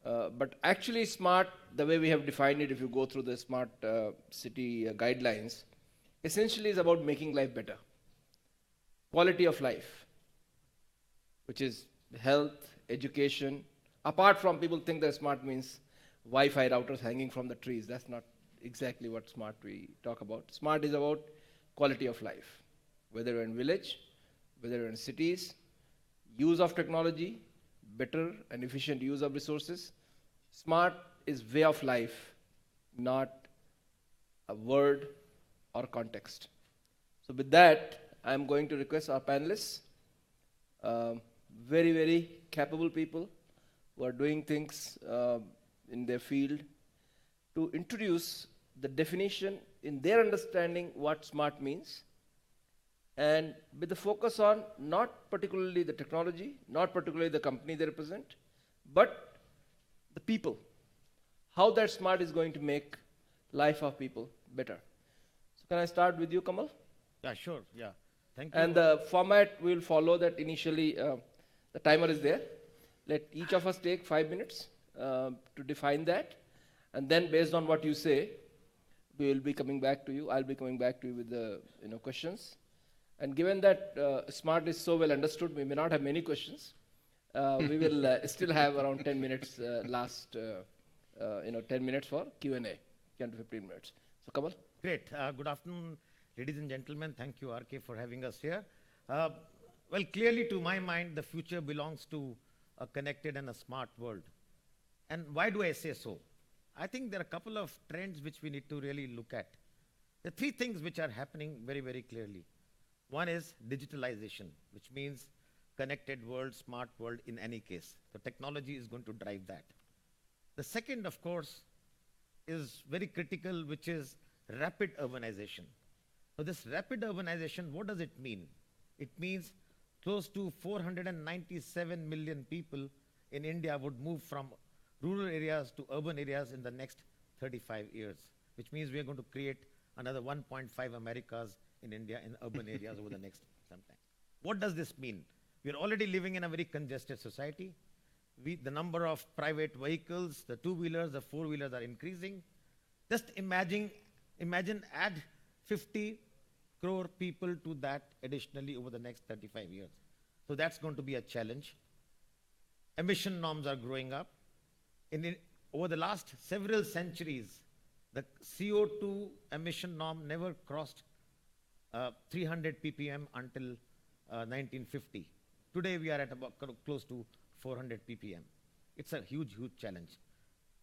But actually, smart, the way we have defined it, if you go through the smart city guidelines, essentially is about making life better. Quality of life, which is health, education. Apart from people think that smart means Wi-Fi routers hanging from the trees. That's not exactly what smart we talk about. Smart is about quality of life, whether you're in village, whether you're in cities, use of technology, better and efficient use of resources. Smart is way of life, not a word or context. So with that, I'm going to request our panelists, um, very, very capable people who are doing things in their field, to introduce the definition in their understanding what smart means, and with the focus on not particularly the technology, not particularly the company they represent, but the people. How that smart is going to make life of people better. So can I start with you, Kamal? Yeah, sure. Yeah. Thank And you. the format we will follow that initially, the timer is there. Let each of us take 5 minutes to define that. And then based on what you say, we will be coming back to you. I'll be coming back to you with the questions. And given that smart is so well understood, we may not have many questions. We will still have around 10 minutes last, 10 minutes for Q&A, 10 to 15 minutes. So Kamal? Great. Good afternoon, ladies and gentlemen. Thank you, RK, for having us here. Uh, well, clearly, to my mind, the future belongs to a connected and a smart world. And why do I say so? I think there are a couple of trends which we need to really look at. The three things which are happening very, very clearly. One is digitalization, which means connected world, smart world in any case. So technology is going to drive that. The second, of course, is very critical, which is rapid urbanization. So this rapid urbanization, what does it mean? It means close to 497 million people in India would move from rural areas to urban areas in the next 35 years, which means we are going to create another 1.5 Americas in India in urban areas over the next some time. What does this mean? We are already living in a very congested society. The number of private vehicles, the two-wheelers, the four-wheelers are increasing. Just imagine add 50 crore people to that additionally over the next 35 years. So that's going to be a challenge. Emission norms are growing up. Over the last several centuries, the CO2 emission norm never crossed 300 ppm until 1950. Today we are at about close to 400 ppm. It's a huge, huge challenge.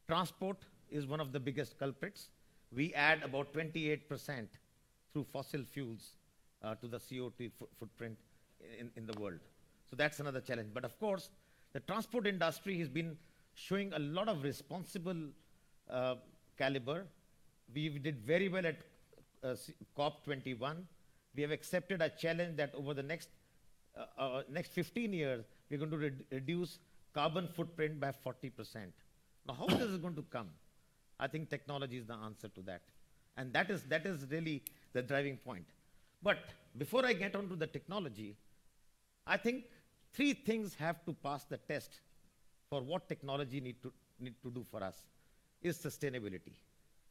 Transport is one of the biggest culprits. We add about 28% through fossil fuels to the CO2 footprint in the world. So that's another challenge. But of course, the transport industry has been showing a lot of responsible caliber. We did very well at COP21. We have accepted a challenge that over the next 15 years, we're going to reduce carbon footprint by 40%. Now, how is this going to come? I think technology is the answer to that. And that is really the driving point. But before I get onto the technology, I think three things have to pass the test for what technology need to do for us is sustainability.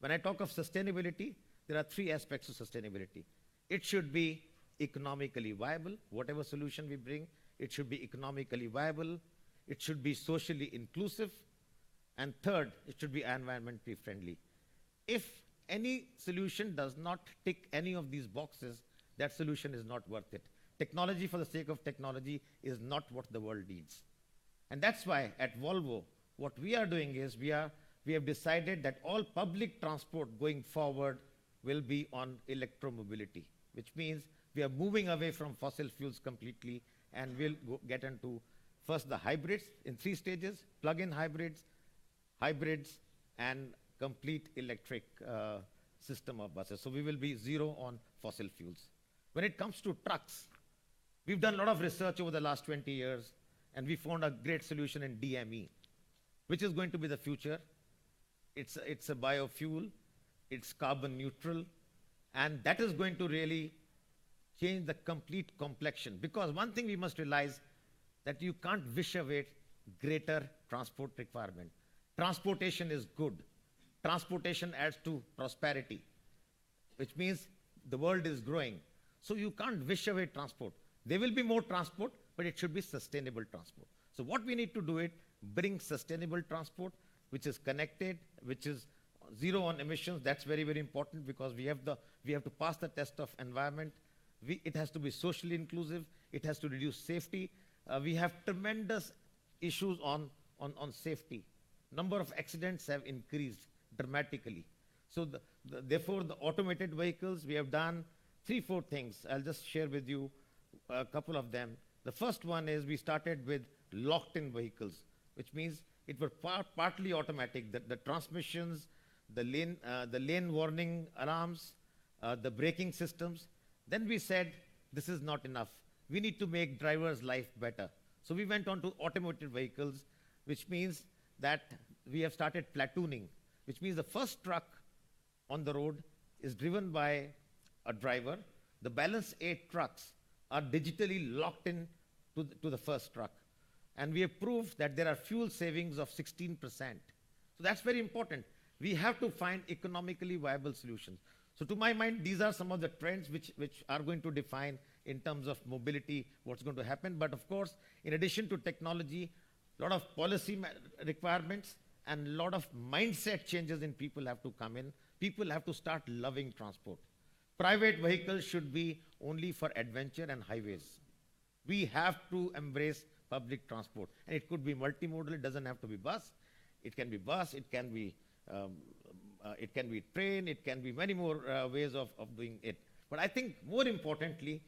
When I talk of sustainability, there are three aspects of sustainability. It should be economically viable. Whatever solution we bring, it should be economically viable. It should be socially inclusive. And third, it should be environmentally friendly. If any solution does not tick any of these boxes, that solution is not worth it. Technology for the sake of technology is not what the world needs. And that's why at Volvo, what we are doing is we have decided that all public transport going forward will be on electromobility, which means we are moving away from fossil fuels completely, and we'll get into first the hybrids in 3 stages, plug-in hybrids, and complete electric system of buses. So we will be zero on fossil fuels. When it comes to trucks, we've done a lot of research over the last 20 years, and we found a great solution in DME, which is going to be the future. It's a biofuel, it's carbon neutral, and that is going to really change the complete complexion. Because one thing we must realize that you can't wish away greater transport requirement. Transportation is good. Transportation adds to prosperity, which means the world is growing. So you can't wish away transport. There will be more transport, but it should be sustainable transport. So what we need to do is bring sustainable transport, which is connected, which is zero on emissions. That's very, very important because we have to pass the test of environment. It has to be socially inclusive. It has to reduce safety. We have tremendous issues on safety. Number of accidents have increased dramatically. So therefore, the automated vehicles, we have done 3-4 things. I'll just share with you a couple of them. The first one is we started with locked-in vehicles, which means it was partly automatic. The transmissions, the lane warning alarms, the braking systems. Then we said, this is not enough. We need to make drivers' life better. So we went on to automated vehicles, which means that we have started platooning, which means the first truck on the road is driven by a driver. The balance 8 trucks are digitally locked in to the first truck. And we have proved that there are fuel savings of 16%. So that's very important. We have to find economically viable solutions. So to my mind, these are some of the trends which are going to define in terms of mobility, what's going to happen. But of course, in addition to technology, a lot of policy requirements and a lot of mindset changes in people have to come in. People have to start loving transport. Private vehicles should be only for adventure and highways. We have to embrace public transport. And it could be multimodal, it doesn't have to be bus. It can be bus, it can be train, it can be many more ways of doing it. But I think more importantly,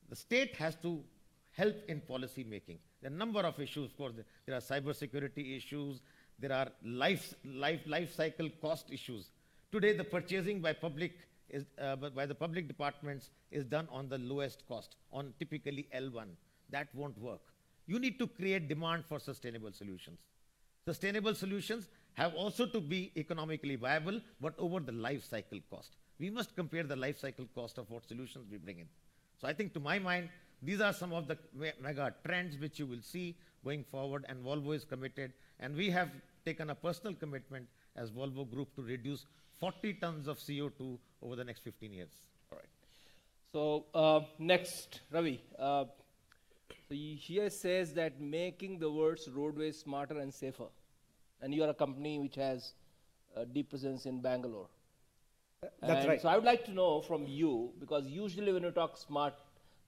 the state has to help in policy making. There are a number of issues, of course. There are cybersecurity issues, there are life cycle cost issues. Today, the purchasing by the public departments is done on the lowest cost, on typically L1. That won't work. You need to create demand for sustainable solutions. Sustainable solutions have also to be economically viable, but over the life cycle cost. We must compare the life cycle cost of what solutions we bring in. So I think to my mind, these are some of the mega trends which you will see going forward, and Volvo is committed. And we have taken a personal commitment as Volvo Group to reduce 40 tons of CO2 over the next 15 years. All right. So next, Ravi. So here says that making the world's roadways smarter and safer. And you are a company which has a deep presence in Bangalore. That's right. So I would like to know from you, because usually when you talk smart,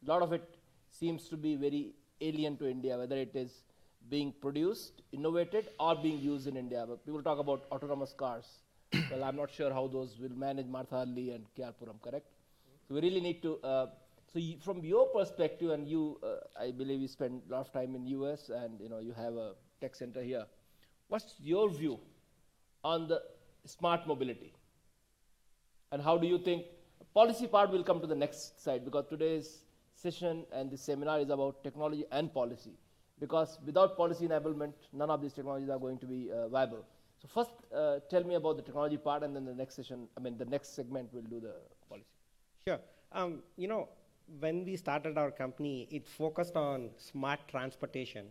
a lot of it seems to be very alien to India, whether it is being produced, innovated, or being used in India. But people talk about autonomous cars. Well, I'm not sure how those will manage Marthahalli and Kyarpuram, correct? So we really need to, from your perspective, and you, I believe you spend a lot of time in US and you have a tech center here. What's your view on the smart mobility? And how do you think, policy part will come to the next side, because today's session and this seminar is about technology and policy. Because without policy enablement, none of these technologies are going to be viable. So first, tell me about the technology part, and then the next session, the next segment will do the policy. Sure. When we started our company, it focused on smart transportation.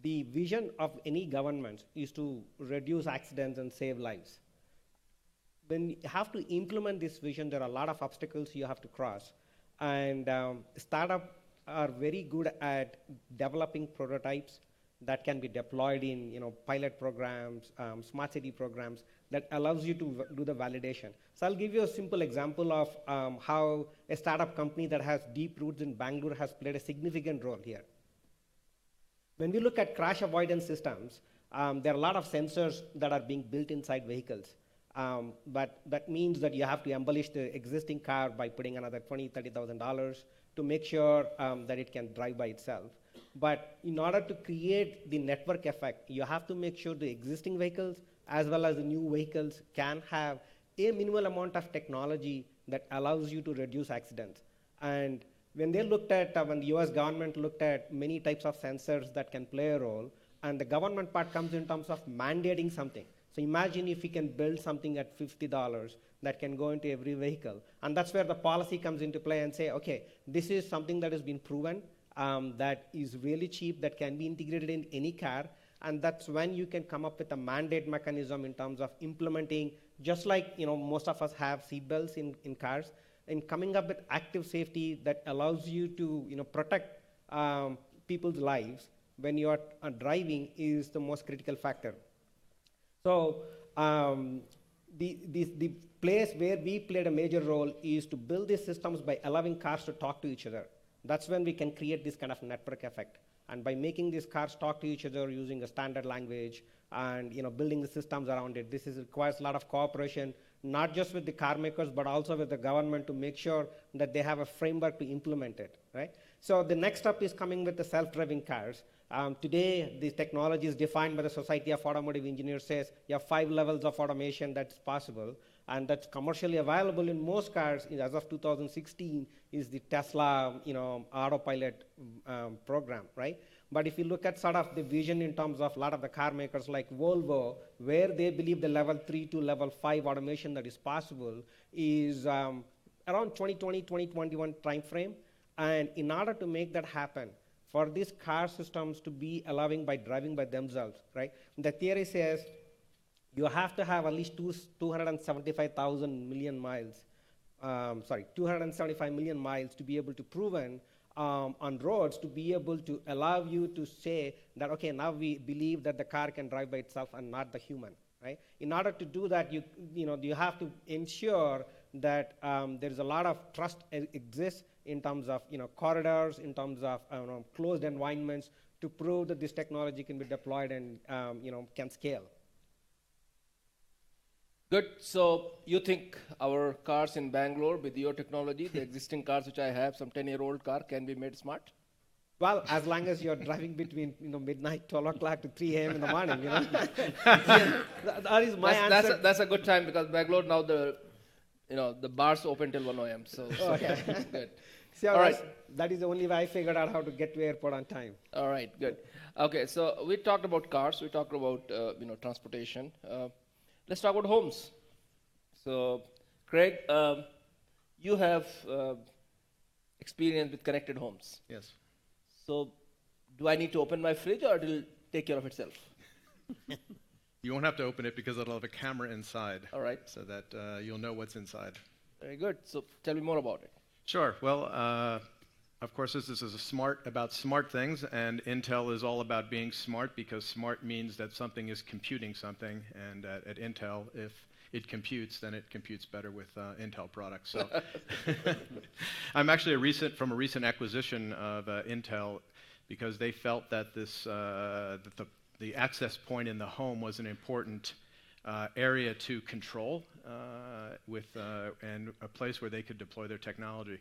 The vision of any government is to reduce accidents and save lives. When you have to implement this vision, there are a lot of obstacles you have to cross. And startups are very good at developing prototypes that can be deployed in pilot programs, smart city programs that allows you to do the validation. So I'll give you a simple example of how a startup company that has deep roots in Bangalore has played a significant role here. When we look at crash avoidance systems, there are a lot of sensors that are being built inside vehicles. But that means that you have to embellish the existing car by putting another $20,000, $30,000 to make sure that it can drive by itself. But in order to create the network effect, you have to make sure the existing vehicles as well as the new vehicles can have a minimal amount of technology that allows you to reduce accidents. And when they looked at, when the US government looked at many types of sensors that can play a role, and the government part comes in terms of mandating something. So imagine if we can build something at $50 that can go into every vehicle. And that's where the policy comes into play and say, okay, this is something that has been proven. that is really cheap, that can be integrated in any car, and that's when you can come up with a mandate mechanism in terms of implementing, just like most of us have seatbelts in cars, and coming up with active safety that allows you to protect people's lives when you are driving is the most critical factor. So the place where we played a major role is to build these systems by allowing cars to talk to each other. That's when we can create this kind of network effect. And by making these cars talk to each other using a standard language and building the systems around it, requires a lot of cooperation, not just with the car makers, but also with the government to make sure that they have a framework to implement it, right? So the next step is coming with the self-driving cars. Today, this technology is defined by the Society of Automotive Engineers, says you have 5 levels of automation that's possible, and that's commercially available in most cars as of 2016 is the Tesla autopilot program, right? But if you look at sort of the vision in terms of a lot of the car makers like Volvo, where they believe the level 3 to level 5 automation that is possible is around 2020, 2021 timeframe. And in order to make that happen, for these car systems to be allowing by driving by themselves, right? The theory says you have to have at least 275,000 million miles, 275 million miles to be able to proven on roads to be able to allow you to say that, okay, now we believe that the car can drive by itself and not the human, right? In order to do that, you have to ensure that there's a lot of trust exists in terms of corridors, in terms of closed environments to prove that this technology can be deployed and can scale. Good. So you think our cars in Bangalore with your technology, the existing cars which I have, some 10-year-old car, can be made smart? Well, as long as you're driving between midnight, 12 o'clock to 3 a.m. in the morning, that is my answer. That's a good time because Bangalore now the bars open till 1 a.m. So okay. Good. See, all right. That is the only way I figured out how to get to airport on time. All right, good. Okay, so we talked about cars, we talked about transportation. Let's talk about homes. So, Craig, you have experience with connected homes. Yes. So, do I need to open my fridge or it'll take care of itself? You won't have to open it because it'll have a camera inside. All right. So that you'll know what's inside. Very good. So, tell me more about it. Sure. Well, of course, this is about smart things, and Intel is all about being smart because smart means that something is computing something, and at Intel, if it computes, then it computes better with Intel products. So, I'm actually from a recent acquisition of Intel because they felt that the access point in the home was an important area to control and a place where they could deploy their technology.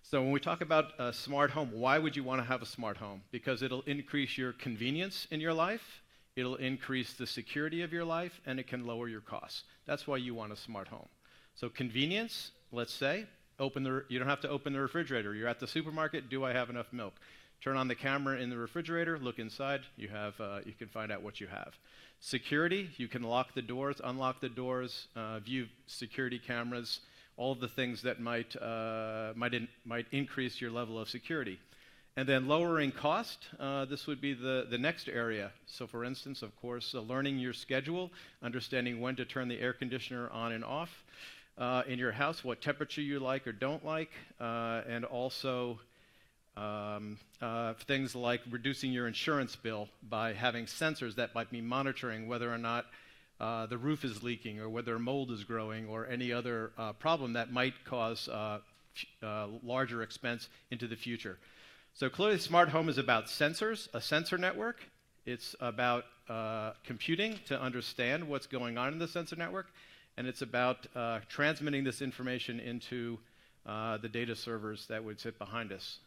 So when we talk about a smart home, why would you want to have a smart home? Because it'll increase your convenience in your life, it'll increase the security of your life, and it can lower your costs. That's why you want a smart home. So convenience, let's say, you don't have to open the refrigerator. You're at the supermarket, do I have enough milk? Turn on the camera in the refrigerator, look inside, you can find out what you have. Security, you can lock the doors, unlock the doors, view security cameras, all of the things that might increase your level of security. And then lowering cost, this would be the next area. So for instance, of course, learning your schedule, understanding when to turn the air conditioner on and off in your house, what temperature you like or don't like, and also things like reducing your insurance bill by having sensors that might be monitoring whether or not the roof is leaking or whether mold is growing or any other problem that might cause larger expense into the future. So clearly smart home is about sensors, a sensor network. It's about computing to understand what's going on in the sensor network, and it's about transmitting this information into the data servers that would sit behind us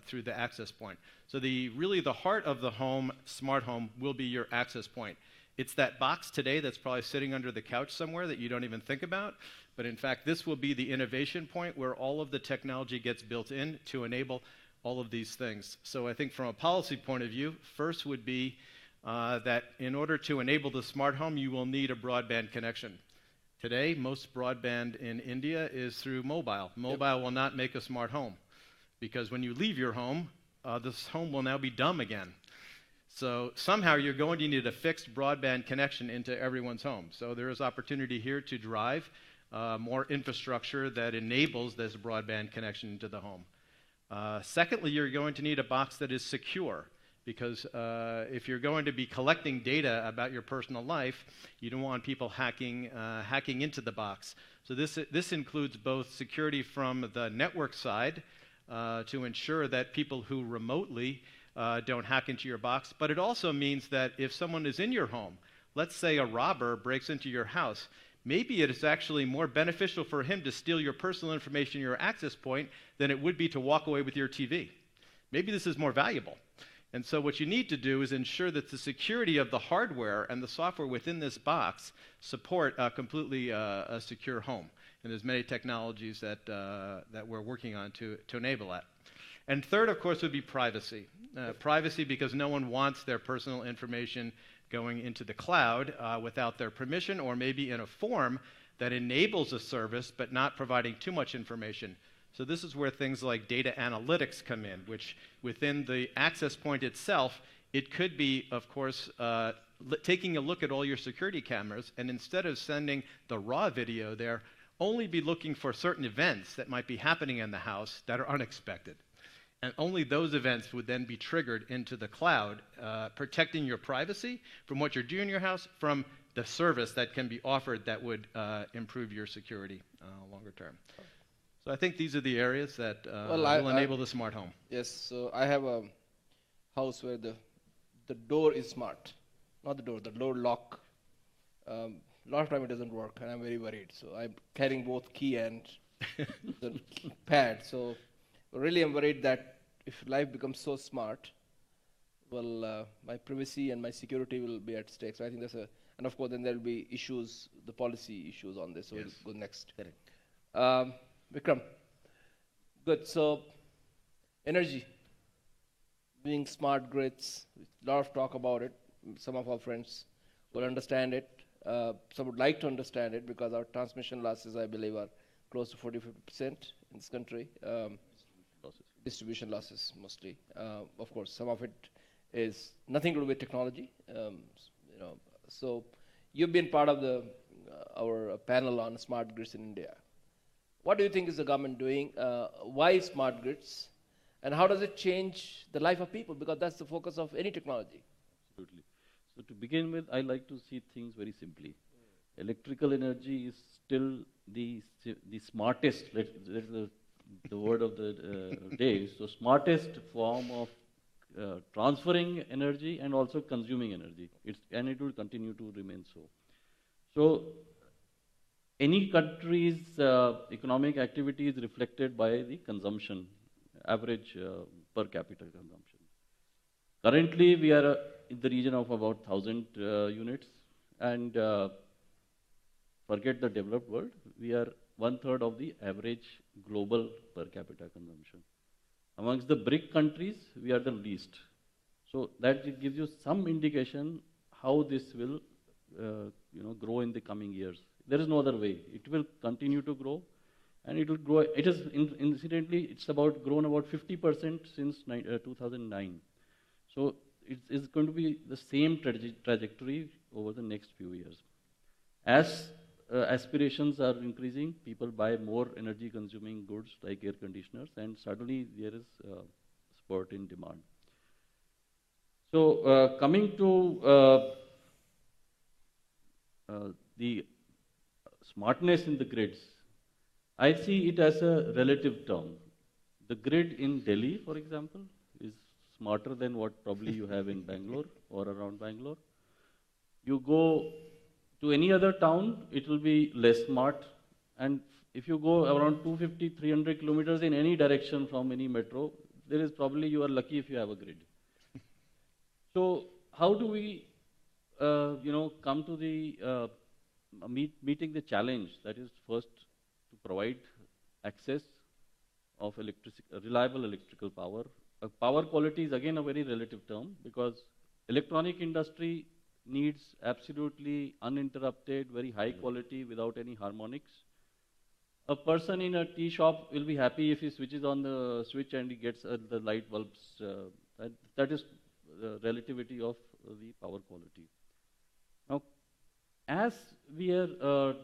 through the access point. So really the heart of the home, smart home, will be your access point. It's that box today that's probably sitting under the couch somewhere that you don't even think about, but in fact this will be the innovation point where all of the technology gets built in to enable all of these things. So I think from a policy point of view, first would be that in order to enable the smart home, you will need a broadband connection. Today, most broadband in India is through mobile. Mobile will not make a smart home because when you leave your home, this home will now be dumb again. So somehow you're going to need a fixed broadband connection into everyone's home. So there is opportunity here to drive more infrastructure that enables this broadband connection into the home. Secondly, you're going to need a box that is secure, because if you're going to be collecting data about your personal life, you don't want people hacking into the box. So this includes both security from the network side to ensure that people who remotely don't hack into your box, but it also means that if someone is in your home, let's say a robber breaks into your house, maybe it is actually more beneficial for him to steal your personal information, your access point, than it would be to walk away with your TV. Maybe this is more valuable. And so what you need to do is ensure that the security of the hardware and the software within this box support completely a secure home. And there's many technologies that we're working on to enable that. And third, of course, would be privacy. Privacy, because no one wants their personal information going into the cloud without their permission, or maybe in a form that enables a service but not providing too much information. So this is where things like data analytics come in, which within the access point itself, it could be, of course, taking a look at all your security cameras, and instead of sending the raw video there, only be looking for certain events that might be happening in the house that are unexpected. And only those events would then be triggered into the cloud, protecting your privacy from what you're doing in your house, from the service that can be offered that would improve your security longer term. So I think these are the areas that will enable the smart home. Yes, so I have a house where the door is smart. Not the door lock. A lot of time it doesn't work, and I'm very worried. So I'm carrying both key and the pad. So really I'm worried that if life becomes so smart, well, my privacy and my security will be at stake. So I think that's and of course then there will be issues, the policy issues on this. So Yes. we'll go next. Correct. Vikram, good. So energy, being smart grids, a lot of talk about it. Some of our friends will understand it. Some would like to understand it because our transmission losses, I believe, are close to 40-50% in this country. Distribution losses mostly. Of course, some of it is nothing to do with technology. So you've been part of our panel on smart grids in India. What do you think is the government doing? Why smart grids? And how does it change the life of people? Because that's the focus of any technology. Absolutely. So to begin with, I like to see things very simply. Electrical energy is still the smartest, that's the word of the day, so smartest form of transferring energy and also consuming energy. And it will continue to remain so. So any country's economic activity is reflected by the consumption, average per capita consumption. Currently, we are in the region of about 1,000 units, and forget the developed world, we are 1/3 of the average global per capita consumption. Amongst the BRIC countries, we are the least. So that gives you some indication how this will grow in the coming years. There is no other way. It will continue to grow, and it will grow. It is incidentally, it's grown about 50% since 2009. So it's going to be the same trajectory over the next few years. As aspirations are increasing, people buy more energy-consuming goods like air conditioners, and suddenly there is a spurt in demand. So coming to the smartness in the grids, I see it as a relative term. The grid in Delhi, for example, is smarter than what probably you have in Bangalore or around Bangalore. You go to any other town, it will be less smart. And if you go around 250, 300 kilometers in any direction from any metro, there is probably you are lucky if you have a grid. So how do we, come to the meeting the challenge? That is first to provide access of reliable electrical power. Power quality is again a very relative term because electronic industry needs absolutely uninterrupted, very high quality without any harmonics. A person in a tea shop will be happy if he switches on the switch and he gets the light bulbs. That is the relativity of the power quality. Now, as we are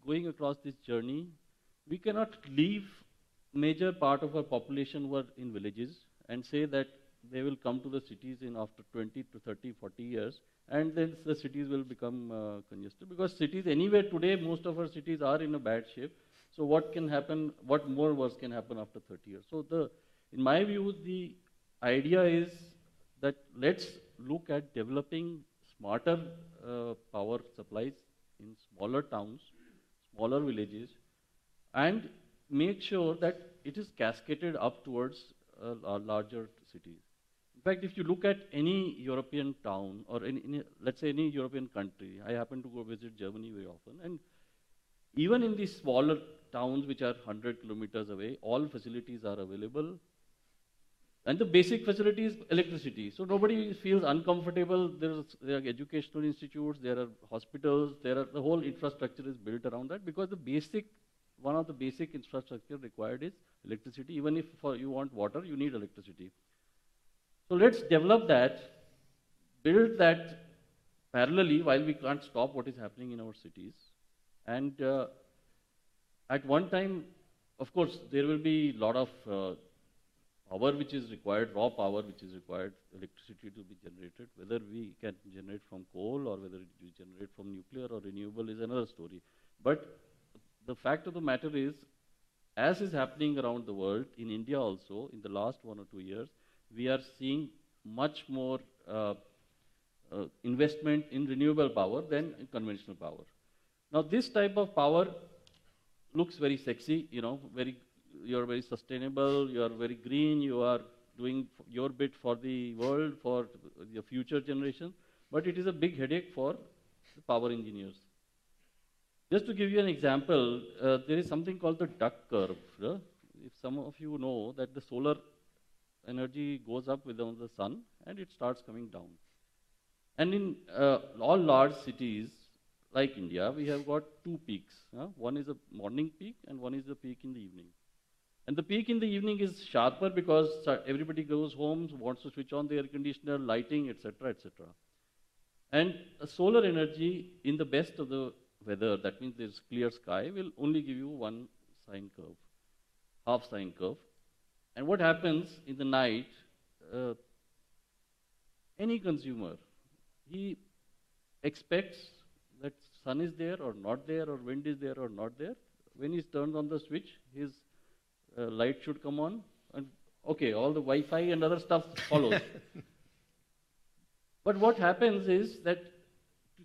going across this journey, we cannot leave major part of our population who are in villages and say that they will come to the cities in after 20 to 30, 40 years, and then the cities will become congested. Because cities, anywhere today, most of our cities are in a bad shape. So what can happen, what more worse can happen after 30 years? So in my view, the idea is that let's look at developing smarter power supplies in smaller towns, smaller villages, and make sure that it is cascaded up towards larger cities. In fact, if you look at any European town or let's say any European country, I happen to go visit Germany very often, and even in these smaller towns which are 100 kilometers away, all facilities are available. And the basic facility is electricity. So nobody feels uncomfortable. There are educational institutes, there are hospitals, the whole infrastructure is built around that, because one of the basic infrastructure required is electricity. Even if you want water, you need electricity. So let's develop that, build that parallelly, while we can't stop what is happening in our cities. And at one time, of course, there will be a lot of power which is required, raw power which is required, electricity to be generated. Whether we can generate from coal or whether we generate from nuclear or renewable is another story. But the fact of the matter is, as is happening around the world, in India also, in the last 1 or 2 years, we are seeing much more investment in renewable power than in conventional power. Now, this type of power looks very sexy, you're very sustainable, you are very green, you are doing your bit for the world, for the future generation, but it is a big headache for the power engineers. Just to give you an example, there is something called the duck curve. If some of you know that the solar energy goes up with the sun and it starts coming down. And in all large cities like India, we have got two peaks. One is a morning peak and one is a peak in the evening. And the peak in the evening is sharper because everybody goes home, wants to switch on the air conditioner, lighting, etc., etc. And solar energy in the best of the weather, that means there's clear sky, will only give you one sine curve, half sine curve. And what happens in the night, any consumer, he expects that sun is there or not there, or wind is there or not there. When he turns on the switch, his light should come on, and okay, all the Wi-Fi and other stuff follows. But what happens is that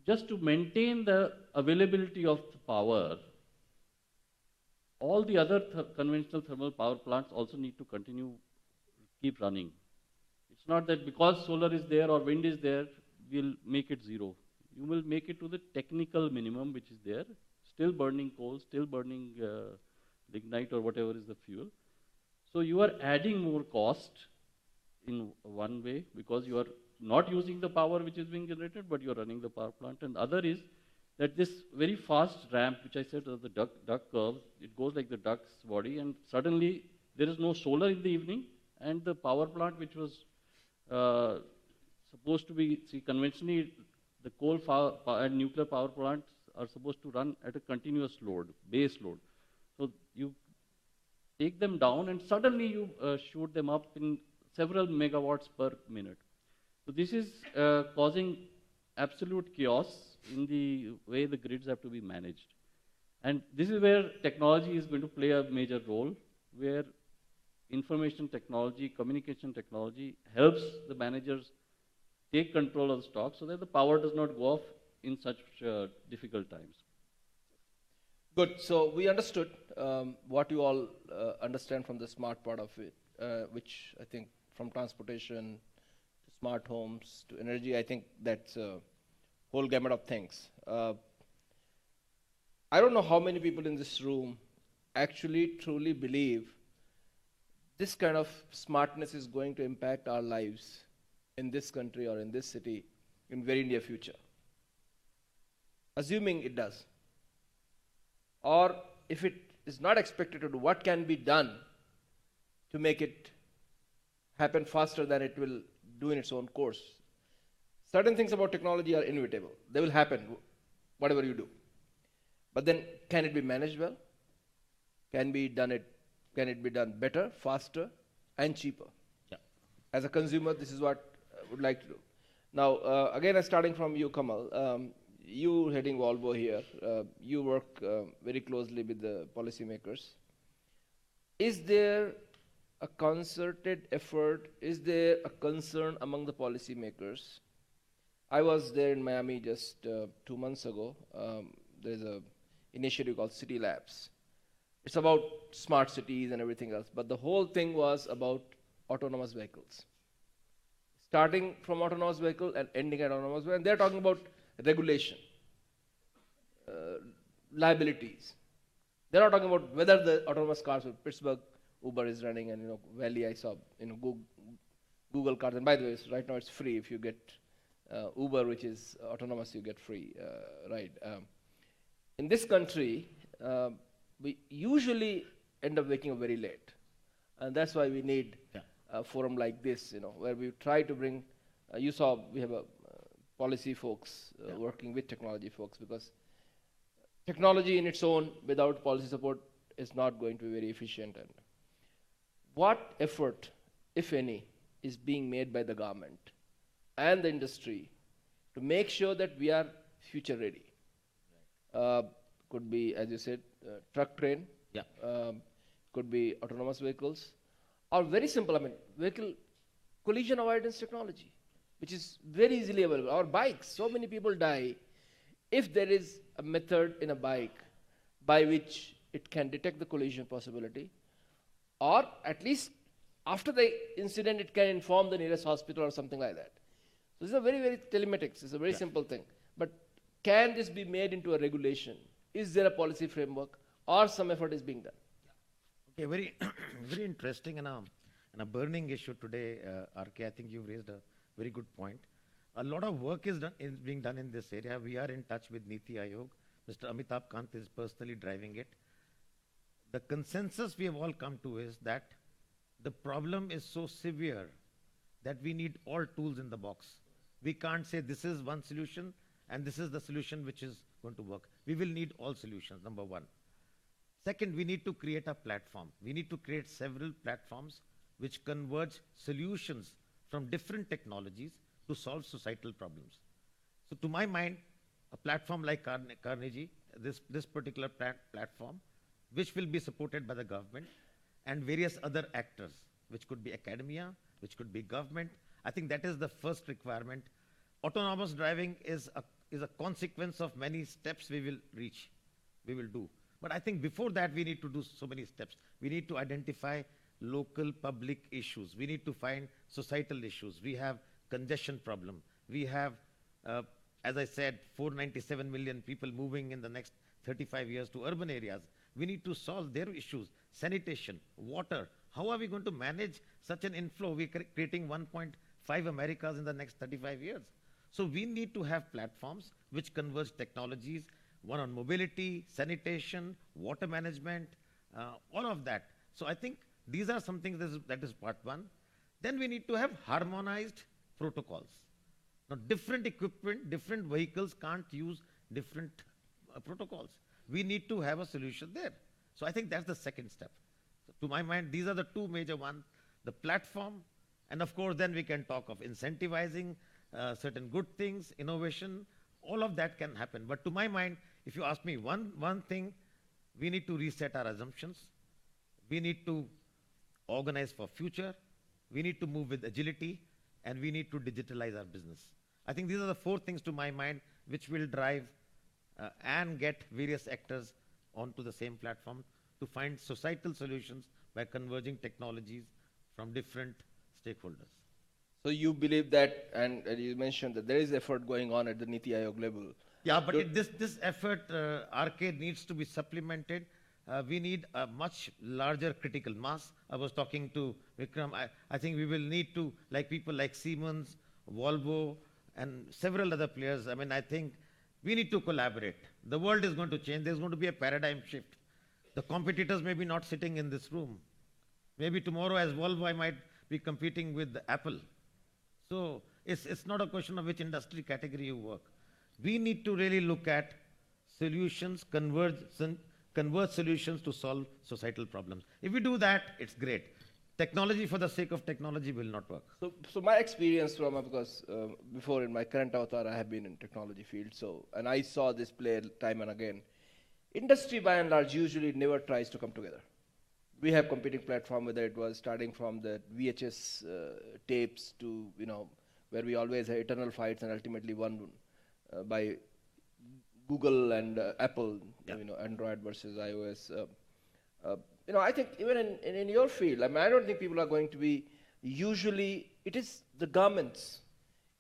just to maintain the availability of the power, all the other conventional thermal power plants also need to keep running. It's not that because solar is there or wind is there, we'll make it zero. You will make it to the technical minimum which is there, still burning coal, still burning lignite or whatever is the fuel. So you are adding more cost in one way because you are not using the power which is being generated, but you are running the power plant. And the other is that this very fast ramp, which I said the duck curve, it goes like the duck's body, and suddenly there is no solar in the evening, and the power plant which was supposed to be, conventionally the coal and nuclear power plants are supposed to run at a continuous load, base load. So you take them down and suddenly you shoot them up in several megawatts per minute. So this is causing absolute chaos in the way the grids have to be managed. And this is where technology is going to play a major role, where information technology, communication technology helps the managers take control of the stock so that the power does not go off in such difficult times. Good. So we understood what you all understand from the smart part of it, which I think from transportation to smart homes to energy, I think that's a whole gamut of things. I don't know how many people in this room actually truly believe this kind of smartness is going to impact our lives in this country or in this city in very near future. Assuming it does. Or if it is not expected to do, what can be done to make it happen faster than it will do in its own course? Certain things about technology are inevitable. They will happen, whatever you do. But then, can it be managed well? Can it be done better, faster, and cheaper? Yeah. As a consumer, this is what I would like to do. Now, again, starting from you, Kamal, you heading Volvo here, you work very closely with the policymakers. Is there a concerted effort? Is there a concern among the policymakers? I was there in Miami just 2 months ago. There's an initiative called City Labs. It's about smart cities and everything else, but the whole thing was about autonomous vehicles. Starting from autonomous vehicle and ending at autonomous vehicle, and they're talking about regulation, liabilities. They're not talking about whether the autonomous cars in Pittsburgh, Uber is running, and Valley I saw, Google cars, and by the way, right now it's free if you get Uber, which is autonomous, you get free ride. In this country, we usually end up waking up very late. And that's why we need a forum like this, where we try to bring, you saw we have a policy folks working with technology folks, because technology in its own, without policy support, is not going to be very efficient. And what effort, if any, is being made by the government and the industry to make sure that we are future ready? Could be, as you said, truck train. Yeah. Could be autonomous vehicles, or very simple, vehicle collision avoidance technology, which is very easily available. Our bikes, so many people die. If there is a method in a bike by which it can detect the collision possibility, or at least after the incident, it can inform the nearest hospital or something like that. So this is a very, very telematics. It's a very simple thing. But can this be made into a regulation? Is there a policy framework, or some effort is being done? Okay, very, very interesting and a burning issue today, RK. I think you've raised a very good point. A lot of work is being done in this area. We are in touch with Niti Aayog. Mr. Amitabh Kant is personally driving it. The consensus we have all come to is that the problem is so severe that we need all tools in the box. We can't say this is one solution and this is the solution which is going to work. We will need all solutions, number one. Second, we need to create a platform. We need to create several platforms which converge solutions from different technologies to solve societal problems. So to my mind, a platform like Carnegie, this particular platform, which will be supported by the government and various other actors, which could be academia, which could be government. I think that is the first requirement. Autonomous driving is a consequence of many steps we will do. But I think before that, we need to do so many steps. We need to identify local public issues. We need to find societal issues. We have congestion problem. We have, as I said, 497 million people moving in the next 35 years to urban areas. We need to solve their issues. Sanitation, water. How are we going to manage such an inflow? We're creating 1.5 Americas in the next 35 years. So we need to have platforms which converge technologies, one on mobility, sanitation, water management, all of that. So I think these are some things that is part one. Then we need to have harmonized protocols. Now, different equipment, different vehicles can't use different protocols. We need to have a solution there. So I think that's the second step. So to my mind, these are the two major ones, the platform, and of course, then we can talk of incentivizing certain good things, innovation, all of that can happen. But to my mind, if you ask me one thing, we need to reset our assumptions. We need to organize for future. We need to move with agility, and we need to digitalize our business. I think these are the four things to my mind which will drive and get various actors onto the same platform to find societal solutions by converging technologies from different stakeholders. So you believe that, and you mentioned that there is effort going on at the Niti Aayog level. Yeah, but this effort, RK, needs to be supplemented. We need a much larger critical mass. I was talking to Vikram. I think we will need to, like people like Siemens, Volvo, and several other players. I mean, I think we need to collaborate. The world is going to change. There's going to be a paradigm shift. The competitors may be not sitting in this room. Maybe tomorrow as Volvo I might be competing with Apple. So it's not a question of which industry category you work. We need to really look at solutions, converge solutions to solve societal problems. If we do that, it's great. Technology for the sake of technology will not work. So my experience from, because before in my current avatar, I have been in technology field, and I saw this play time and again. Industry by and large usually never tries to come together. We have competing platform, whether it was starting from the VHS tapes to, where we always had eternal fights and ultimately won by Google and Apple, Android versus iOS. I think even in your field, I don't think people are going to be, usually it is the governments,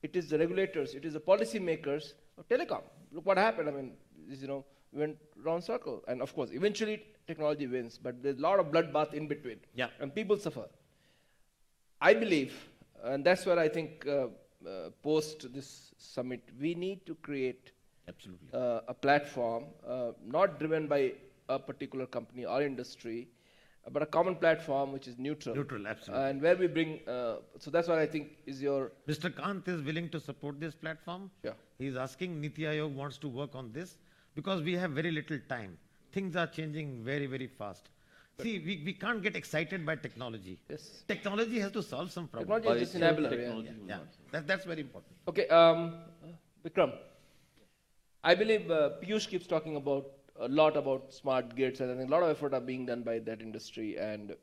it is the regulators, it is the policy makers of telecom. Look what happened, we went round circle. And of course, eventually technology wins, but there's a lot of bloodbath in between. Yeah. And people suffer. I believe, and that's where I think post this summit, we need to create Absolutely. a platform, not driven by a particular company or industry, but a common platform which is neutral. Neutral, absolutely. And where we bring, so that's what I think is your... Mr. Kant is willing to support this platform. Yeah. He's asking, Niti Aayog wants to work on this because we have very little time. Things are changing very, very fast. See, we can't get excited by technology. Yes. Technology has to solve some problems. Technology is just itself, enabler. technology Yeah. will Yeah, not. that's very important. Okay, Vikram, I believe Piyush keeps talking a lot about smart grids, and I think a lot of effort are being done by that industry, and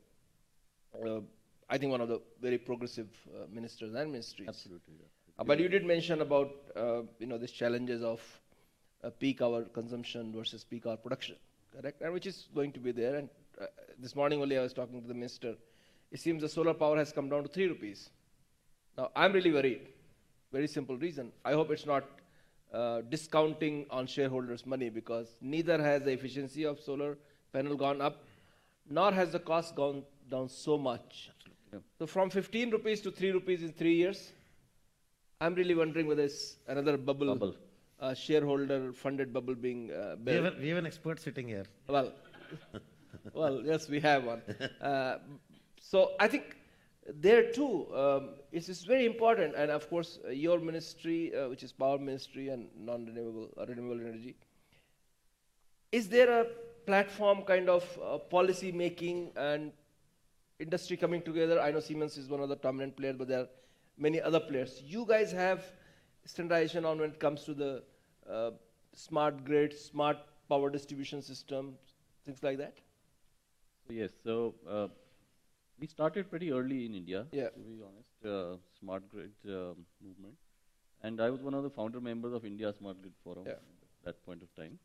I think one of the very progressive ministers and ministries. Absolutely. But you did mention about these challenges of peak hour consumption versus peak hour production, correct? And which is going to be there. And this morning only I was talking to the minister. It seems the solar power has come down to 3 rupees. Now I'm really worried. Very simple reason. I hope it's not discounting on shareholders' money, because neither has the efficiency of solar panel gone up, nor has the cost gone down so much. Yeah. So from 15 rupees to 3 rupees in 3 years, I'm really wondering whether it's another bubble. Shareholder-funded bubble being built. We have an expert sitting here. Well, yes, we have one. So I think there too, it's very important, and of course, your ministry, which is Power Ministry and renewable energy, is there a platform kind of policy making and industry coming together? I know Siemens is one of the dominant players, but there are many other players. You guys have standardization on when it comes to the smart grid, smart power distribution system, things like that? Yes, so we started pretty early in India, Yeah. to be honest, smart grid movement. And I was one of the founder members of India Smart Grid Forum at that point of time.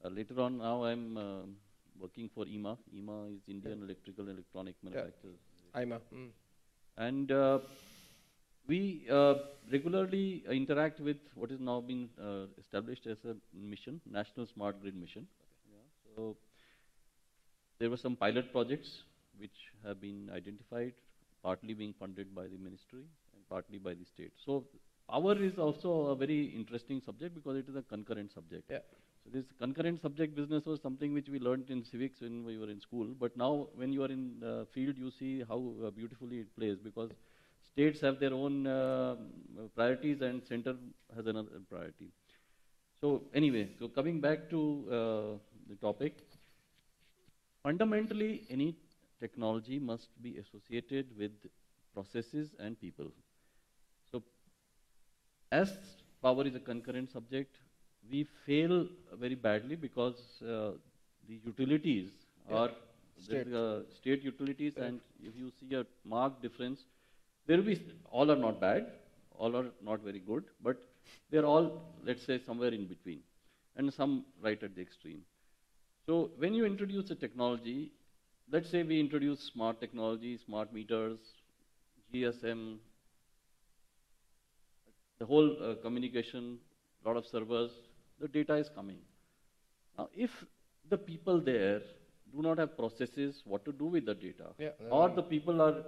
Later on, now I'm working for IMA. IMA is Indian Electrical and Electronic Manufacturers. IMA. And we regularly interact with what is now been established as a mission, National Smart Grid Mission. Yeah. So there were some pilot projects which have been identified, partly being funded by the ministry and partly by the state. So power is also a very interesting subject because it is a concurrent subject. Yeah. So this concurrent subject business was something which we learned in civics when we were in school, but now when you are in the field, you see how beautifully it plays, because states have their own priorities and center has another priority. So anyway, so coming back to the topic, fundamentally any technology must be associated with processes and people. So as power is a concurrent subject, we fail very badly because the utilities are state utilities, and if you see a marked difference, there will be, all are not bad, all are not very good, but they're all, let's say, somewhere in between, and some right at the extreme. So when you introduce a technology, let's say we introduce smart technology, smart meters, GSM, the whole communication, a lot of servers, the data is coming. Now, if the people there do not have processes what to do with the data, or the people are,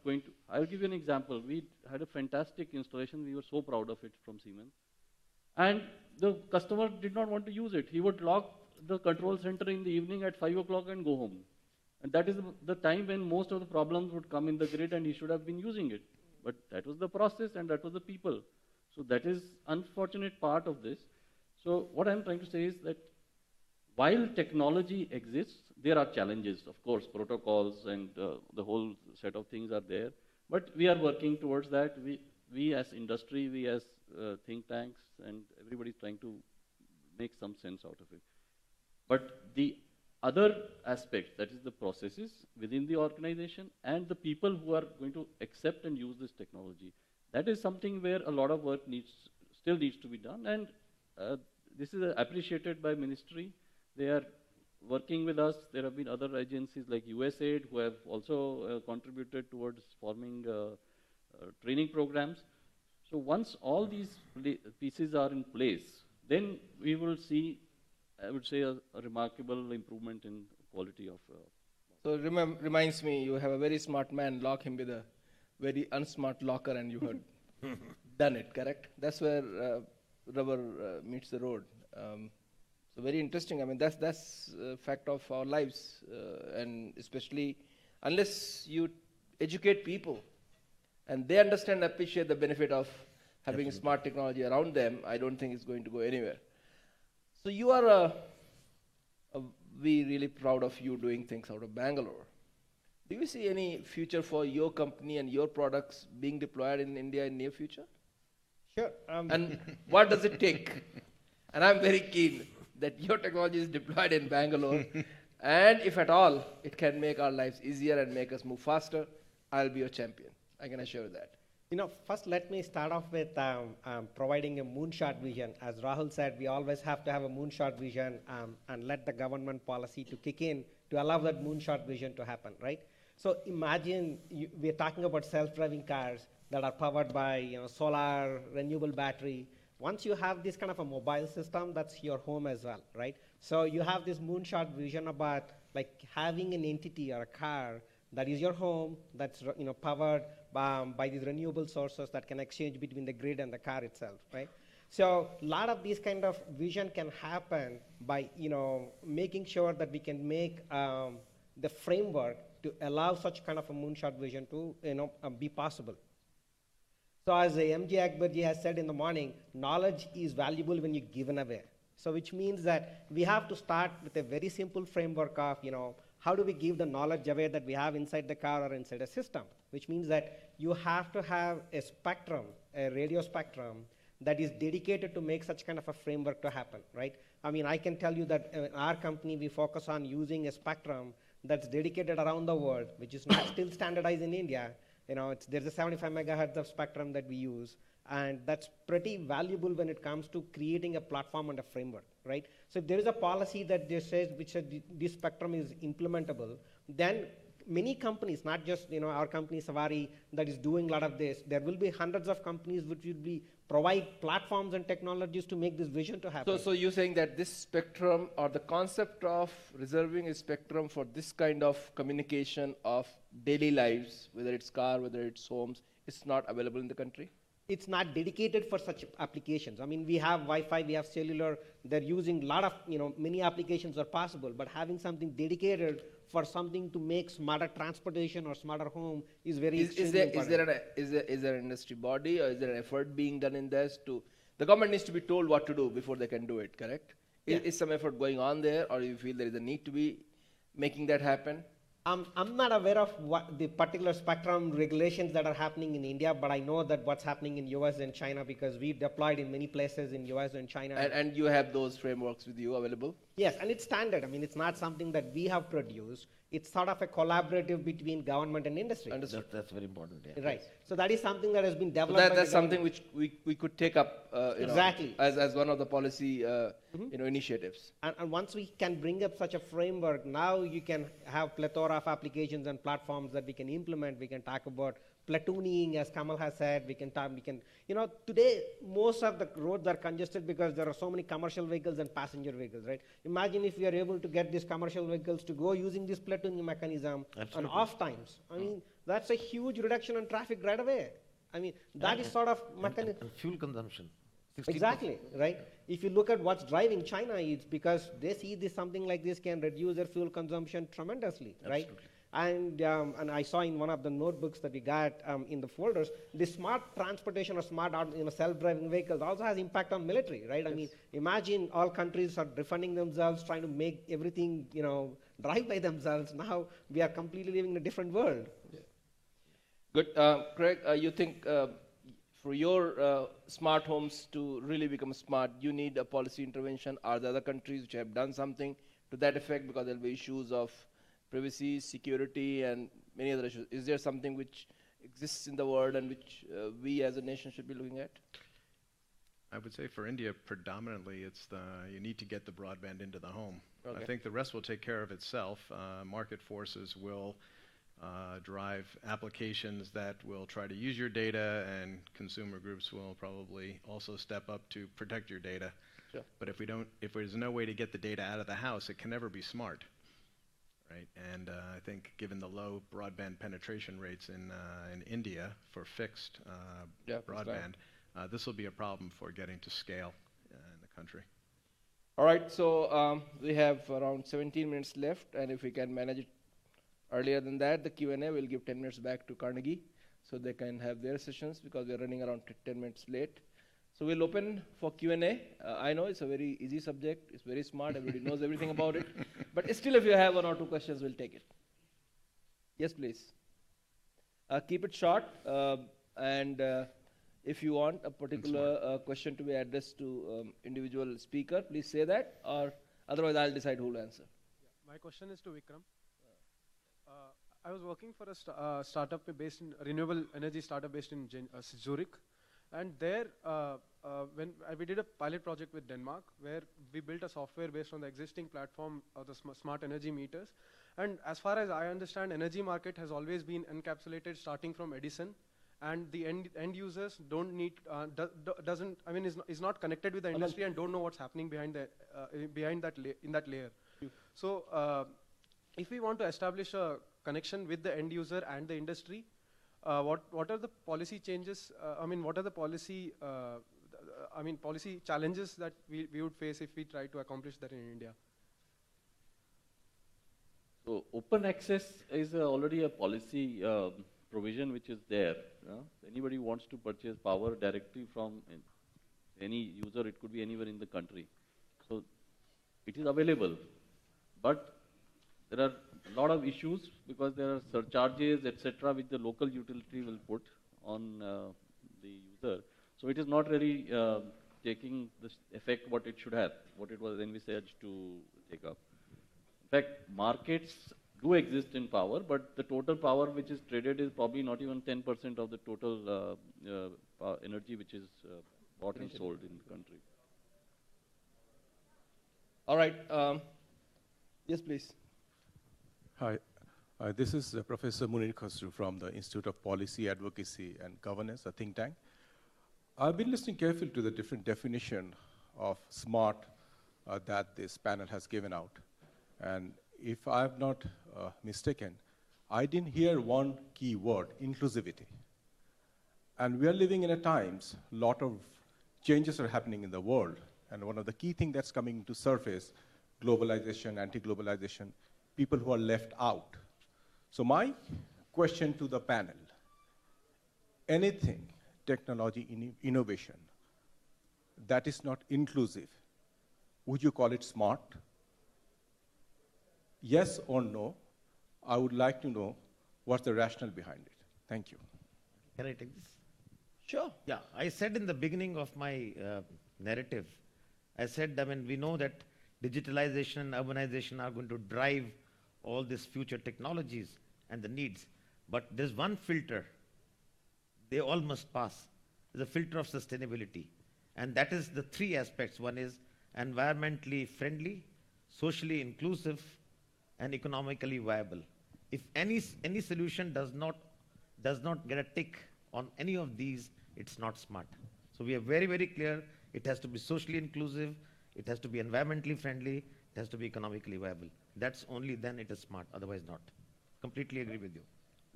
going to, I'll give you an example. We had a fantastic installation. We were so proud of it from Siemens. And the customer did not want to use it. He would log the control center in the evening at 5 o'clock and go home. And that is the time when most of the problems would come in the grid, and he should have been using it. But that was the process and that was the people. So that is unfortunate part of this. So what I'm trying to say is that while technology exists, there are challenges. Of course, protocols and the whole set of things are there. But we are working towards that. We as industry, we as think tanks, and everybody is trying to make some sense out of it. But the other aspect, that is the processes within the organization and the people who are going to accept and use this technology, that is something where a lot of work still needs to be done. And this is appreciated by ministry. They are working with us. There have been other agencies like USAID who have also contributed towards forming training programs. So once all these pieces are in place, then we will see, I would say, a remarkable improvement in quality of. So reminds me, you have a very smart man, lock him with a very unsmart locker, and you had done it, correct? That's where rubber meets the road. So very interesting. I mean, that's a fact of our lives, and especially unless you educate people and they understand and appreciate the benefit of having smart technology around them, I don't think it's going to go anywhere. So you are we really proud of you doing things out of Bangalore. Do you see any future for your company and your products being deployed in India in near future? Sure. And what does it take? And I'm very keen that your technology is deployed in Bangalore, and if at all it can make our lives easier and make us move faster, I'll be your champion. I can assure you that. First let me start off with providing a moonshot vision. As Rahul said, we always have to have a moonshot vision and let the government policy to kick in to allow that moonshot vision to happen, right? So imagine we're talking about self-driving cars that are powered by solar, renewable battery. Once you have this kind of a mobile system, that's your home as well, right? So you have this moonshot vision about like having an entity or a car that is your home, that's powered by these renewable sources that can exchange between the grid and the car itself, right? So a lot of these kind of vision can happen by making sure that we can make the framework to allow such kind of a moonshot vision to be possible. So as MJ Akbarji has said in the morning, knowledge is valuable when you're given away. So which means that we have to start with a very simple framework of, how do we give the knowledge away that we have inside the car or inside a system? Which means that you have to have a spectrum, a radio spectrum, that is dedicated to make such kind of a framework to happen, right? I mean, I can tell you that in our company, we focus on using a spectrum that's dedicated around the world, which is not still standardized in India. There's a 75 megahertz of spectrum that we use, and that's pretty valuable when it comes to creating a platform and a framework, right? So if there is a policy that which says this spectrum is implementable, then many companies, not just our company Savari that is doing a lot of this, there will be hundreds of companies which will provide platforms and technologies to make this vision to happen. So you're saying that this spectrum, or the concept of reserving a spectrum for this kind of communication of daily lives, whether it's car, whether it's homes, it's not available in the country? It's not dedicated for such applications. I mean, we have Wi-Fi, we have cellular, they're using a lot of, many applications are possible, but having something dedicated for something to make smarter transportation or smarter home is very extremely important. Is there an industry body, or is there an effort being done in this the government needs to be told what to do before they can do it, correct? Yeah. Is some effort going on there, or you feel there is a need to be making that happen? I'm not aware of what the particular spectrum regulations that are happening in India, but I know that what's happening in US and China, because we deployed in many places in US and China. And you have those frameworks with you available? Yes, and it's standard. I mean, it's not something that we have produced. It's sort of a collaborative between government and industry. Understood. That's very important. Yeah. Right. So that is something that has been developed. So that's something which we could take up exactly as one of the policy initiatives. And once we can bring up such a framework, now you can have plethora of applications and platforms that we can implement. We can talk about platooning, as Kamal has said. Today most of the roads are congested because there are so many commercial vehicles and passenger vehicles, right? Imagine if we are able to get these commercial vehicles to go using this platooning mechanism on off times. I mean, that's a huge reduction in traffic right away. I mean, that is sort of mechanism. And fuel consumption. Exactly, right? If you look at what's driving China, it's because they see this something like this can reduce their fuel consumption tremendously, right? And I saw in one of the notebooks that we got in the folders, the smart transportation or smart self-driving vehicles also has impact on military, right? I mean, imagine all countries are defending themselves, trying to make everything, drive by themselves. Now we are completely living in a different world. Good. Craig, you think for your smart homes to really become smart, you need a policy intervention? Are there other countries which have done something to that effect, because there will be issues of privacy, security, and many other issues? Is there something which exists in the world and which we as a nation should be looking at? I would say for India, predominantly, you need to get the broadband into the home. Okay. I think the rest will take care of itself. Market forces will drive applications that will try to use your data, and consumer groups will probably also step up to protect your data. Sure. But if there's no way to get the data out of the house, it can never be smart, right? And I think given the low broadband penetration rates in India for fixed broadband, this will be a problem for getting to scale in the country. All right, so we have around 17 minutes left, and if we can manage it earlier than that, the Q&A, we'll give 10 minutes back to Carnegie so they can have their sessions, because we're running around 10 minutes late. So we'll open for Q&A. I know it's a very easy subject. It's very smart. Everybody knows everything about it. But still, if you have one or two questions, we'll take it. Yes, please. Keep it short. And if you want a particular question to be addressed to individual speaker, please say that. Or otherwise, I'll decide who will answer. Yeah, my question is to Vikram. I was working for a startup based in renewable energy startup based in Zurich, and there when we did a pilot project with Denmark, where we built a software based on the existing platform of the smart energy meters. And as far as I understand, energy market has always been encapsulated starting from Edison, and the end users don't need is not connected with the industry and don't know what's happening behind that layer. So if we want to establish a connection with the end user and the industry, what are the policy changes? What are the policy policy challenges that we would face if we try to accomplish that in India? So open access is already a policy provision which is there. Anybody who wants to purchase power directly from any user, it could be anywhere in the country. So it is available, but there are a lot of issues because there are surcharges, etc., which the local utility will put on the user. So it is not really taking the effect what it should have, what it was envisaged to take up. In fact, markets do exist in power, but the total power which is traded is probably not even 10% of the total energy which is bought and sold in the country. All right. Yes, please. Hi, this is Professor Munir Khosru from the Institute of Policy, Advocacy and Governance, a think tank. I've been listening carefully to the different definition of smart that this panel has given out. And if I'm not mistaken, I didn't hear one key word, inclusivity. And we are living in a times, a lot of changes are happening in the world. And one of the key things that's coming to surface, globalization, anti-globalization, people who are left out. So my question to the panel, anything, technology, innovation, that is not inclusive, would you call it smart? Yes or no? I would like to know what's the rationale behind it. Thank you. Can I take this? Sure. Yeah, I said in the beginning of my narrative, I said, we know that digitalization and urbanization are going to drive all these future technologies and the needs. But there's one filter they all must pass, the filter of sustainability. And that is the three aspects. One is environmentally friendly, socially inclusive, and economically viable. If any solution does not get a tick on any of these, it's not smart. So we are very, very clear. It has to be socially inclusive, it has to be environmentally friendly, it has to be economically viable. That's only then it is smart, otherwise not. Completely agree with you.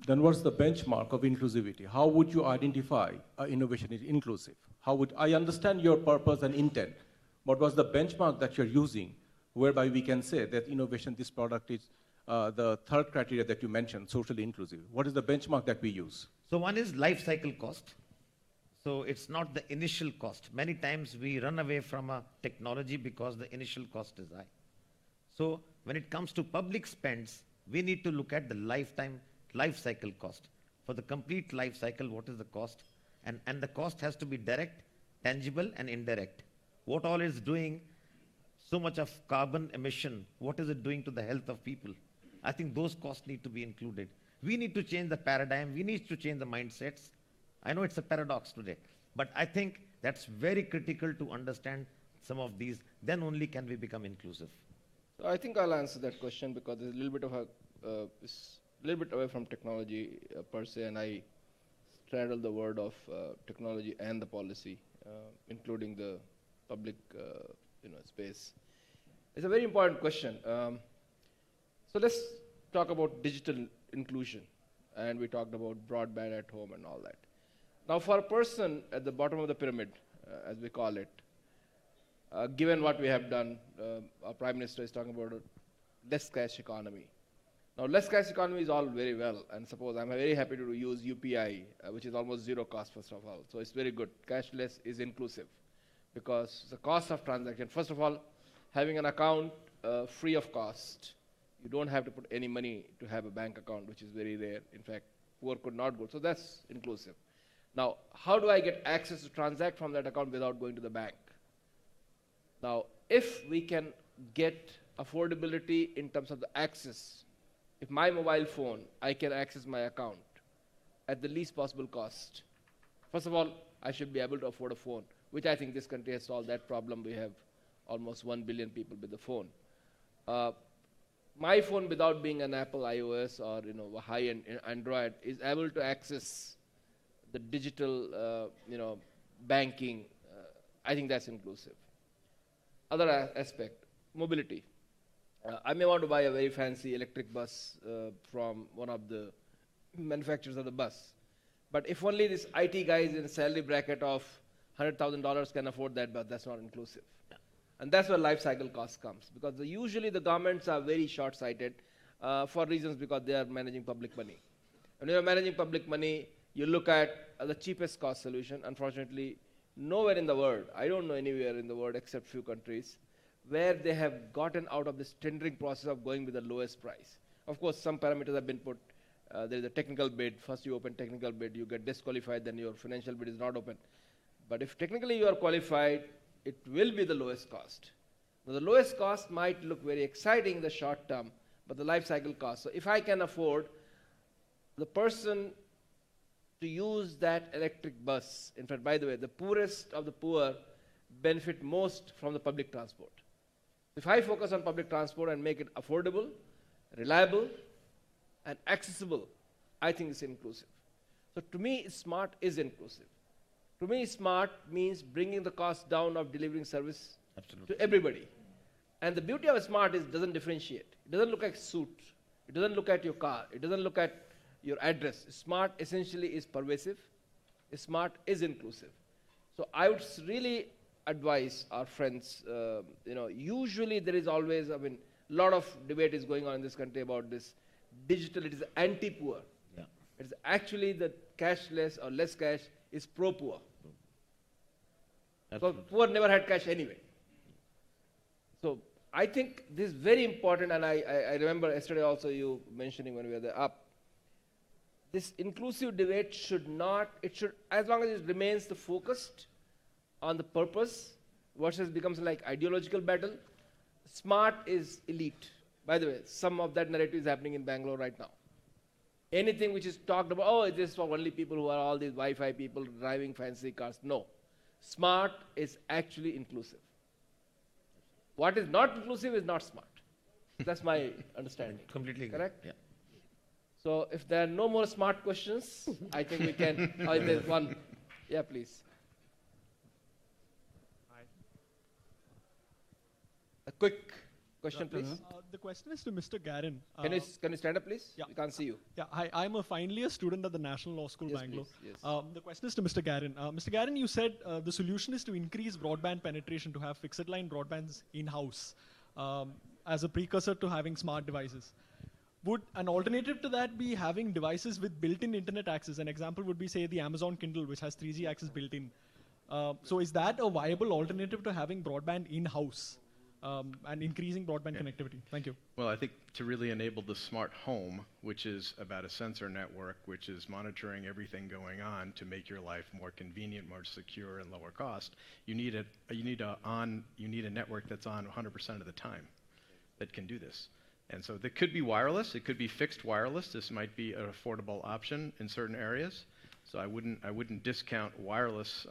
Then what's the benchmark of inclusivity? How would you identify innovation is inclusive? I understand your purpose and intent, but what's the benchmark that you're using whereby we can say that innovation, this product is the third criteria that you mentioned, socially inclusive? What is the benchmark that we use? So one is life cycle cost. So it's not the initial cost. Many times we run away from a technology because the initial cost is high. So when it comes to public spends, we need to look at the life cycle cost. For the complete life cycle, what is the cost? And the cost has to be direct, tangible, and indirect. What all is doing, so much of carbon emission, what is it doing to the health of people? I think those costs need to be included. We need to change the paradigm. We need to change the mindsets. I know it's a paradox today, but I think that's very critical to understand some of these. Then only can we become inclusive. So I think I'll answer that question because there's a little bit of it's a little bit away from technology per se, and I straddle the word of technology and the policy, including the public space. It's a very important question. So let's talk about digital inclusion, and we talked about broadband at home and all that. Now, for a person at the bottom of the pyramid, as we call it, given what we have done, our Prime Minister is talking about a less cash economy. Now, less cash economy is all very well, and suppose I'm very happy to use UPI, which is almost zero cost, first of all. So it's very good. Cashless is inclusive because the cost of transaction, first of all, having an account free of cost. You don't have to put any money to have a bank account, which is very rare. In fact, poor could not go. So that's inclusive. Now, how do I get access to transact from that account without going to the bank? Now, if we can get affordability in terms of the access, if my mobile phone, I can access my account at the least possible cost. First of all, I should be able to afford a phone, which I think this country has solved that problem. We have almost 1 billion people with the phone. My phone, without being an Apple iOS or a high-end Android, is able to access the digital banking. I think that's inclusive. Other aspect, mobility. I may want to buy a very fancy electric bus from one of the manufacturers of the bus. But if only this IT guys in a salary bracket of $100,000 can afford that bus, that's not inclusive. And that's where life cycle cost comes. Because usually the governments are very short-sighted for reasons because they are managing public money. When you are managing public money, you look at the cheapest cost solution. Unfortunately, nowhere in the world, I don't know anywhere in the world except few countries, where they have gotten out of this tendering process of going with the lowest price. Of course, some parameters have been put. There is a technical bid. First you open technical bid, you get disqualified, then your financial bid is not open. But if technically you are qualified, it will be the lowest cost. Now, the lowest cost might look very exciting in the short term, but the life cycle cost. So if I can afford the person to use that electric bus, in fact, by the way, the poorest of the poor benefit most from the public transport. If I focus on public transport and make it affordable, reliable, and accessible, I think it's inclusive. So to me, smart is inclusive. To me, smart means bringing the cost down of delivering service to everybody. And the beauty of a smart is it doesn't differentiate. It doesn't look at suit. It doesn't look at your car. It doesn't look at your address. Smart essentially is pervasive. Smart is inclusive. So I would really advise our friends, usually there is always, a lot of debate is going on in this country about this digital, it is anti-poor. Yeah. It's actually the cashless or less cash is pro-poor. Because poor never had cash anyway. So I think this is very important, and I remember yesterday also you mentioning when we were there up, this inclusive debate should not, as long as it remains the focused on the purpose versus becomes like ideological battle, smart is elite. By the way, some of that narrative is happening in Bangalore right now. Anything which is talked about, oh, this is for only people who are all these Wi-Fi people driving fancy cars. No. Smart is actually inclusive. What is not inclusive is not smart. That's my understanding. Completely correct? Yeah. So if there are no more smart questions, I think we can, there's one. Yeah, please. A quick Question, please. The question is to Mr. Garen. Can you stand up, please? Yeah. We can't see you. Yeah, hi, I'm a final year student at the National Law School, Yes, Bangalore. please, yes. The question is to Mr. Garen. Mr. Garen, you said the solution is to increase broadband penetration, to have fixed line broadbands in-house as a precursor to having smart devices. Would an alternative to that be having devices with built-in internet access? An example would be, say, the Amazon Kindle, which has 3G access built in. So is that a viable alternative to having broadband in-house and increasing broadband connectivity? Thank you. Well, I think to really enable the smart home, which is about a sensor network, which is monitoring everything going on to make your life more convenient, more secure, and lower cost, you need a network that's on 100% of the time that can do this. And so that could be wireless. It could be fixed wireless. This might be an affordable option in certain areas. So I wouldn't discount wireless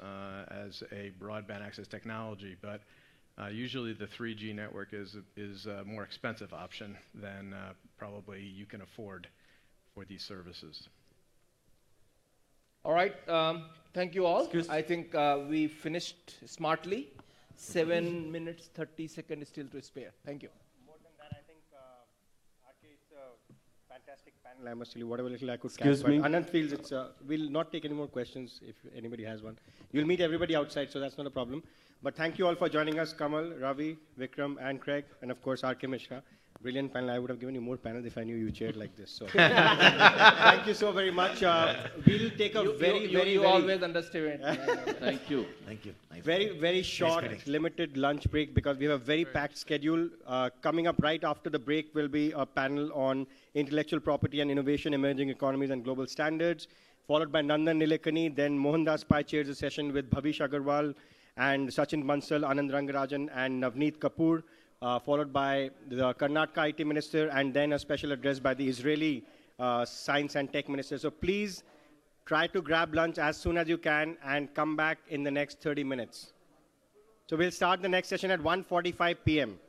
as a broadband access technology, but usually the 3G network is a more expensive option than probably you can afford for these services. All right. Thank you all. I think we finished smartly. 7 minutes, 30 seconds is still to spare. Thank you. More than that, I think, RK, it's a fantastic panel. I must tell you, whatever little I could Excuse catch. me. But Anand feels it's, we'll not take any more questions if anybody has one. You'll meet everybody outside, so that's not a problem. But thank you all for joining us, Kamal, Ravi, Vikram, and Craig, and of course, RK Misra. Brilliant panel. I would have given you more panels if I knew you chaired like this. So thank you so very much. We'll take a You always underestimate. Thank you. Thank you. Nice. Very short, limited lunch break because we have a very packed schedule. Coming up right after the break will be a panel on intellectual property and innovation, emerging economies and global standards, followed by Nandan Nilekani. Then Mohandas Pai chairs a session with Bhavish Agarwal and Sachin Bansal, Anand Rangarajan, and Navneet Kapoor, followed by the Karnataka IT Minister, and then a special address by the Israeli Science and Tech Minister. So please try to grab lunch as soon as you can and come back in the next 30 minutes. So we'll start the next session at 1:45 p.m.